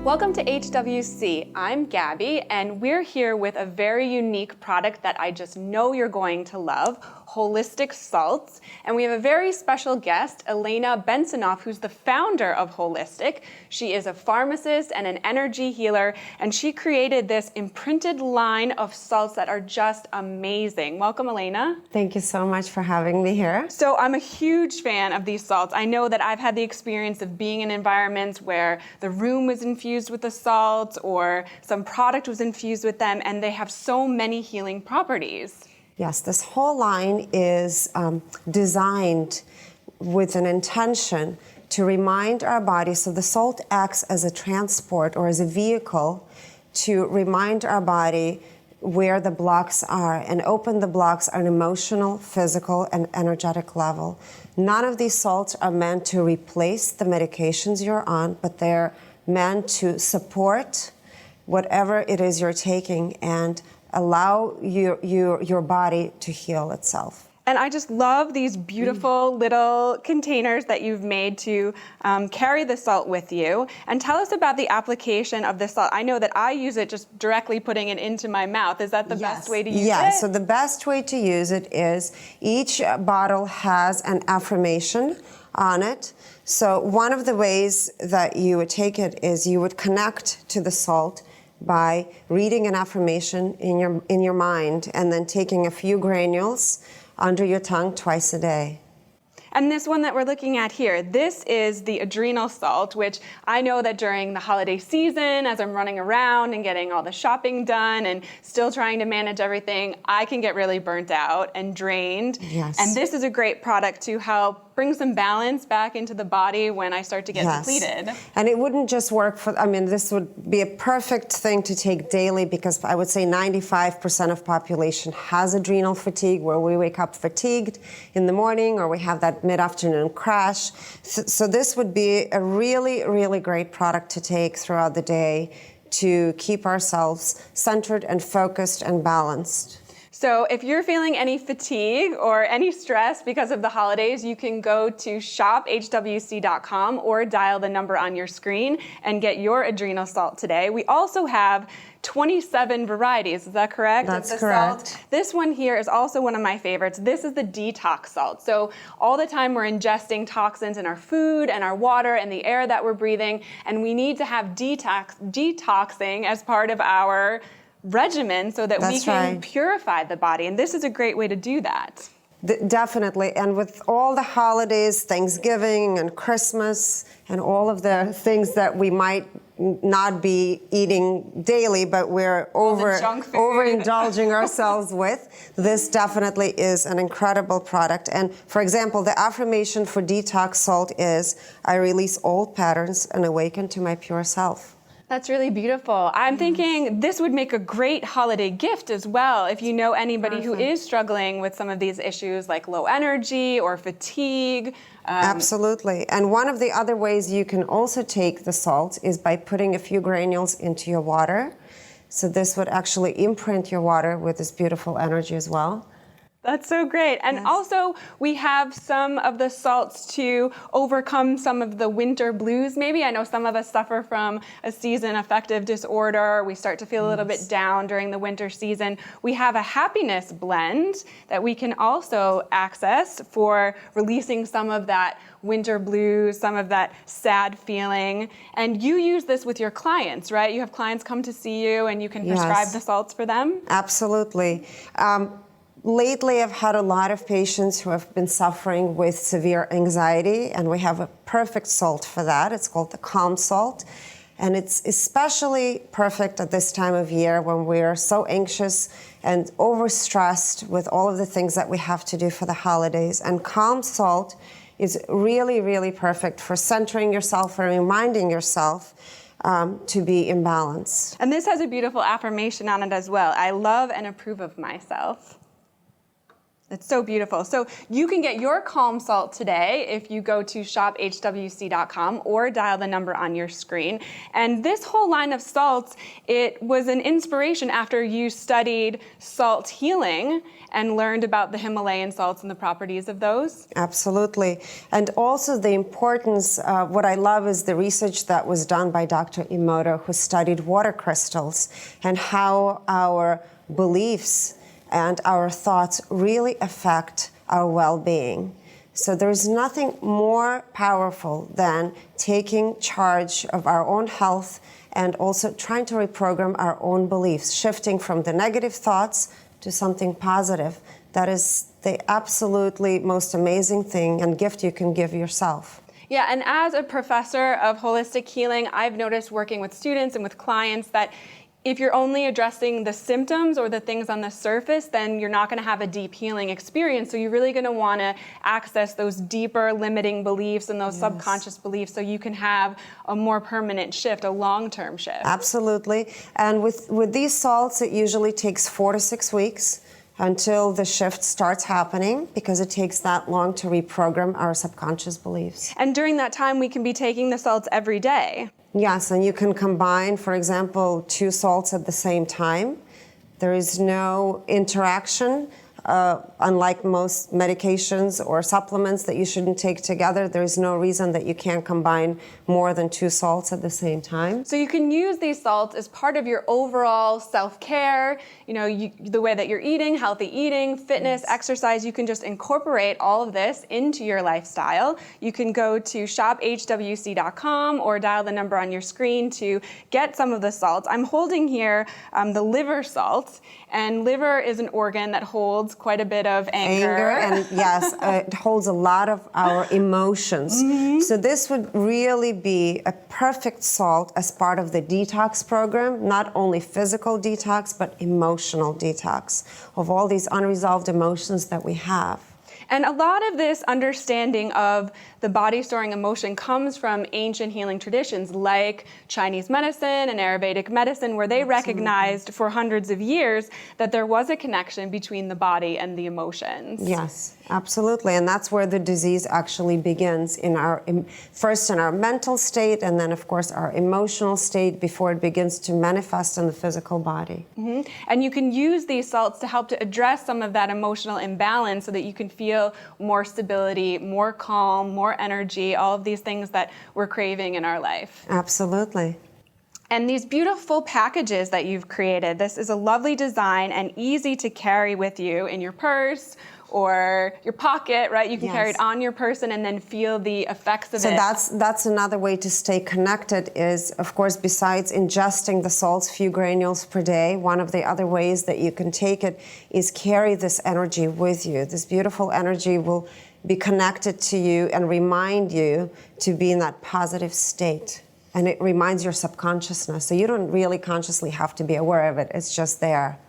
Welcome to HWC. I'm Gabby, and we're here with a very unique product that I just know you're going to love, Wholistic Salts. And we have a very special guest, Elena Bensonoff, who's the founder of Wholistic. She is a pharmacist and an energy healer, and she created this imprinted line of salts that are just amazing. Welcome, Elena. Thank you so much for having me here. So I'm a huge fan of these salts. I know that I've had the experience of being in environments where the room was infused with the salts or some product was infused with them, and they have so many healing properties. Yes, this whole line is designed with an intention to remind our body, so the salt acts as a transport or as a vehicle to remind our body where the blocks are and open the blocks on an emotional, physical, and energetic level. None of these salts are meant to replace the medications you're on, but they're meant to support whatever it is you're taking and allow your body to heal itself. And I just love these beautiful little containers that you've made to carry the salt with you. And tell us about the application of the salt. I know that I use it just directly putting it into my mouth. Is that the best way to use it? Yes, so the best way to use it is each bottle has an affirmation on it. So one of the ways that you would take it is you would connect to the salt by reading an affirmation in your mind and then taking a few granules under your tongue twice a day. And this one that we're looking at here, this is the adrenal salt, which I know that during the holiday season, as I'm running around and getting all the shopping done and still trying to manage everything, I can get really burnt out and drained. Yes. And this is a great product to help bring some balance back into the body when I start to get depleted. And it wouldn't just work for, this would be a perfect thing to take daily because I would say 95% of population has adrenal fatigue, where we wake up fatigued in the morning or we have that mid-afternoon crash. So this would be a really, really great product to take throughout the day to keep ourselves centered and focused and balanced. So if you're feeling any fatigue or any stress because of the holidays, you can go to shophwc.com or dial the number on your screen and get your adrenal salt today. We also have 27 varieties, is that correct? That's correct. Salt. This one here is also one of my favorites. This is the detox salt. So all the time we're ingesting toxins in our food and our water and the air that we're breathing, and we need to have detoxing as part of our regimen so that we can purify the body. And this is a great way to do that. Definitely. And with all the holidays, Thanksgiving and Christmas, and all of the things that we might not be eating daily, but we're overindulging ourselves with, this definitely is an incredible product. And for example, the affirmation for detox salt is, I release old patterns and awaken to my pure self. That's really beautiful. I'm thinking this would make a great holiday gift as well if you know anybody who is struggling with some of these issues like low energy or fatigue. Absolutely. And one of the other ways you can also take the salt is by putting a few granules into your water. So this would actually imprint your water with this beautiful energy as well. That's so great. And also, we have some of the salts to overcome some of the winter blues. Maybe I know some of us suffer from a season affective disorder. We start to feel a little bit down during the winter season. We have a happiness blend that we can also access for releasing some of that winter blues, some of that sad feeling. And you use this with your clients, right? You have clients come to see you and you can prescribe the salts for them? Absolutely. Lately, I've had a lot of patients who have been suffering with severe anxiety, and we have a perfect salt for that. It's called the Calm Salt, and it's especially perfect at this time of year when we're so anxious and overstressed with all of the things that we have to do for the holidays. And Calm Salt is really, really perfect for centering yourself and reminding yourself to be in balance. And this has a beautiful affirmation on it as well. I love and approve of myself. That's so beautiful. So you can get your Calm Salt today if you go to shophwc.com or dial the number on your screen. And this whole line of salts, it was an inspiration after you studied salt healing and learned about the Himalayan salts and the properties of those. Absolutely. And also the importance, what I love is the research that was done by Dr. Emoto, who studied water crystals and how our beliefs and our thoughts really affect our well-being. So there's nothing more powerful than taking charge of our own health and also trying to reprogram our own beliefs, shifting from the negative thoughts to something positive. That is the absolutely most amazing thing and gift you can give yourself. Yeah, and as a professor of holistic healing, I've noticed working with students and with clients that if you're only addressing the symptoms or the things on the surface, then you're not going to have a deep healing experience. So you're really going to want to access those deeper limiting beliefs and those subconscious beliefs so you can have a more permanent shift, a long-term shift. Absolutely. And with these salts, it usually takes 4 to 6 weeks until the shift starts happening, because it takes that long to reprogram our subconscious beliefs. And during that time, we can be taking the salts every day. Yes, and you can combine, for example, 2 salts at the same time. There is no interaction, unlike most medications or supplements that you shouldn't take together. There is no reason that you can't combine more than 2 salts at the same time. So you can use these salts as part of your overall self-care, the way that you're eating, healthy eating, fitness, exercise. You can just incorporate all of this into your lifestyle. You can go to shophwc.com or dial the number on your screen to get some of the salts. I'm holding here the liver salts, and liver is an organ that holds quite a bit of anger. And yes, it holds a lot of our emotions. So this would really be a perfect salt as part of the detox program, not only physical detox, but emotional detox of all these unresolved emotions that we have. And a lot of this understanding of the body storing emotion comes from ancient healing traditions like Chinese medicine and Ayurvedic medicine, where they recognized for hundreds of years that there was a connection between the body and the emotions. Yes, absolutely. And that's where the disease actually begins, first in our mental state, and then, of course, our emotional state before it begins to manifest in the physical body. And you can use these salts to help to address some of that emotional imbalance so that you can feel more stability, more calm, more energy, all of these things that we're craving in our life. Absolutely. And these beautiful packages that you've created, this is a lovely design and easy to carry with you in your purse or your pocket, right? You can carry it on your person and then feel the effects of it. So that's another way to stay connected is, of course, besides ingesting the salts, few granules per day, one of the other ways that you can take it is carry this energy with you. This beautiful energy will be connected to you and remind you to be in that positive state. And it reminds your subconsciousness. So you don't really consciously have to be aware of it. It's just there.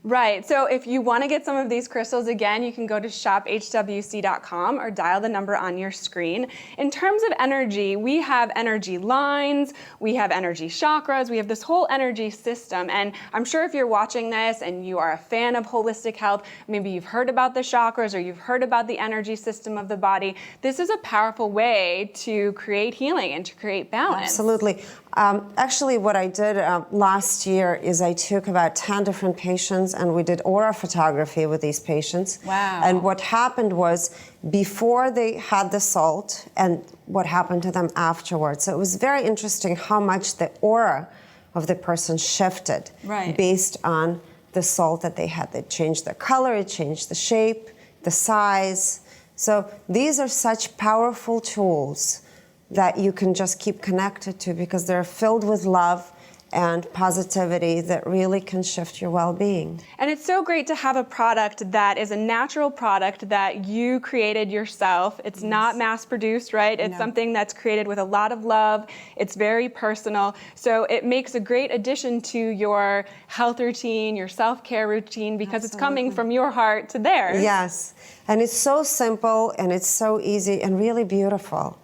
Right. So if you want to get some of these crystals, again, you can go to shophwc.com or dial the number on your screen. In terms of energy, we have energy lines, we have energy chakras, we have this whole energy system. And I'm sure if you're watching this and you are a fan of holistic health, maybe you've heard about the chakras or you've heard about the energy system of the body. This is a powerful way to create healing and to create balance. Absolutely. Actually, what I did last year is I took about 10 different patients and we did aura photography with these patients. Wow. And what happened was before they had the salt and what happened to them afterwards. So it was very interesting how much the aura of the person shifted based on the salt that they had. It changed their color, it changed the shape, the size. So these are such powerful tools that you can just keep connected to because they're filled with love and positivity that really can shift your well-being. And it's so great to have a product that is a natural product that you created yourself. It's not mass-produced, right? It's something that's created with a lot of love. It's very personal. So it makes a great addition to your health routine, your self-care routine, because it's coming from your heart to theirs. Yes, and it's so simple and it's so easy and really beautiful.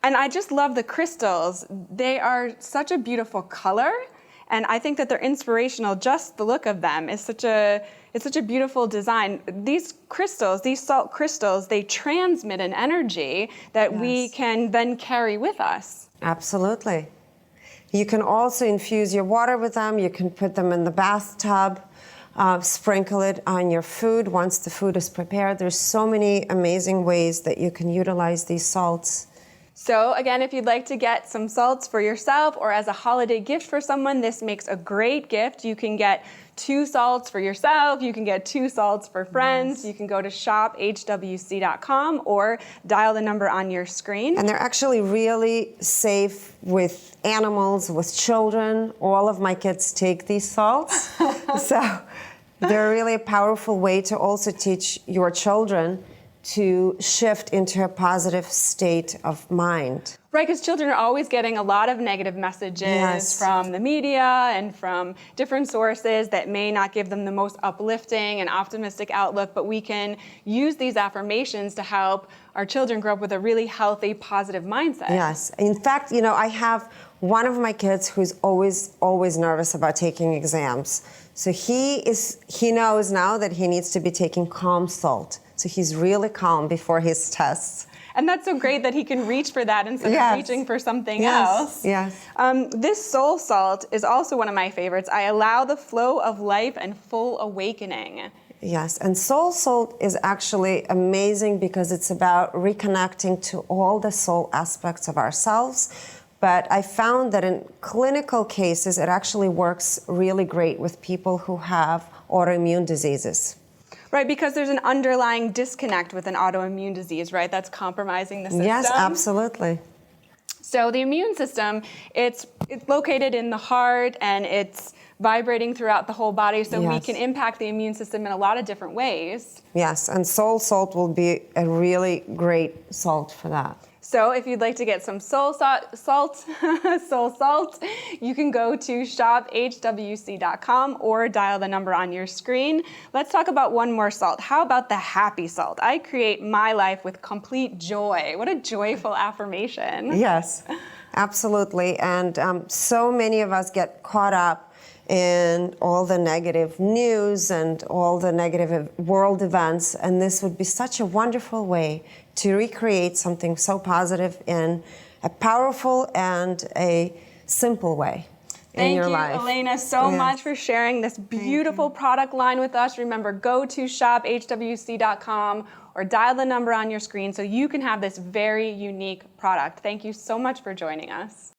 And I just love the crystals. They are such a beautiful color, And I think that they're inspirational. Just the look of them is such a beautiful design. These crystals, these salt crystals, they transmit an energy that we can then carry with us. Absolutely. You can also infuse your water with them. You can put them in the bathtub, sprinkle it on your food once the food is prepared. There's so many amazing ways that you can utilize these salts. So again, if you'd like to get some salts for yourself or as a holiday gift for someone, this makes a great gift. You can get 2 salts for yourself. You can get 2 salts for friends. You can go to shophwc.com or dial the number on your screen. And they're actually really safe with animals, with children. All of my kids take these salts. So they're really a powerful way to also teach your children to shift into a positive state of mind. Right, because children are always getting a lot of negative messages from the media and from different sources that may not give them the most uplifting and optimistic outlook, but we can use these affirmations to help our children grow up with a really healthy, positive mindset. Yes. In fact, I have one of my kids who's always nervous about taking exams. So he knows now that he needs to be taking calm salt. So he's really calm before his tests. And that's so great that he can reach for that instead of reaching for something else. Yes. This soul salt is also one of my favorites. I allow the flow of life and full awakening. Yes, and soul salt is actually amazing because it's about reconnecting to all the soul aspects of ourselves. But I found that in clinical cases, it actually works really great with people who have autoimmune diseases. Right, because there's an underlying disconnect with an autoimmune disease, right? That's compromising the system. Yes, absolutely. So the immune system, it's located in the heart and it's vibrating throughout the whole body, so we can impact the immune system in a lot of different ways. Yes, and soul salt will be a really great salt for that. So if you'd like to get some soul salt, you can go to shophwc.com or dial the number on your screen. Let's talk about one more salt. How about the happy salt? I create my life with complete joy. What a joyful affirmation. Yes, absolutely. And so many of us get caught up in all the negative news and all the negative world events, and this would be such a wonderful way to recreate something so positive in a powerful and a simple way in your life. Thank you, Elena, so much for sharing this beautiful product line with us. Remember, go to shophwc.com or dial the number on your screen so you can have this very unique product. Thank you so much for joining us.